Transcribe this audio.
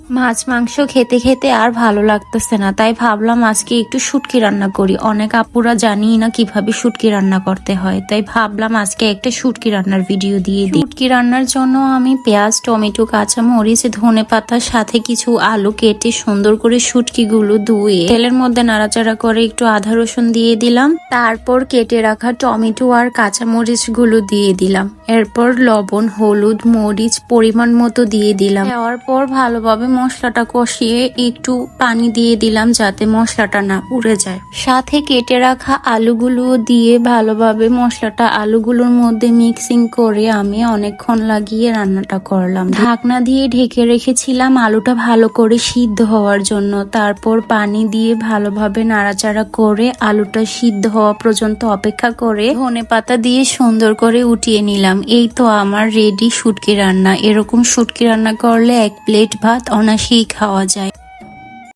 মাছ মাংস খেতে খেতে আর ভালো লাগতেছে না, তাই ভাবলাম আজকে একটু শুটকি রান্না করি। অনেক আপুরা জানি না কিভাবে শুটকি রান্না করতে হয়, তাই ভাবলাম আজকে একটা শুটকি রান্নার ভিডিও দিয়ে দিই। শুটকি রান্নার জন্য আমি পেঁয়াজ, টমেটো, কাঁচামরিচ, ধনেপাতার সাথে কিছু আলু কেটে সুন্দর করে শুটকিগুলো ধুয়ে তেলের মধ্যে নাড়াচাড়া করে একটু আদা রসুন দিয়ে দিলাম। তারপর কেটে রাখা টমেটো আর কাঁচামরিচ গুলো দিয়ে দিলাম। এরপর লবণ, হলুদ, মরিচ পরিমাণ মতো দিয়ে দিলাম। দেওয়ার পর ভালোভাবে মশলাটা কষিয়ে একটু পানি দিয়ে দিলাম যাতে মশলাটা না পুড়ে যায়। সাথে কেটে রাখা আলুগুলো দিয়ে ভালোভাবে মশলাটা আলুগুলোর মধ্যে মিক্সিং করে আমি অনেকক্ষণ লাগিয়ে রান্নাটা করলাম। ঢাকনা দিয়ে ঢেকে রেখেছিলাম আলুটা ভালো করে সিদ্ধ হওয়ার জন্য। তারপর পানি দিয়ে ভালোভাবে নাড়াচাড়া করে আলুটা সিদ্ধ হওয়া পর্যন্ত অপেক্ষা করে ধনেপাতা দিয়ে সুন্দর করে উঠিয়ে নিলাম। এই তো আমার রেডি শুটকি রান্না। এরকম শুটকি রান্না করলে এক প্লেট ভাত অনায়াসেই খাওয়া যায়।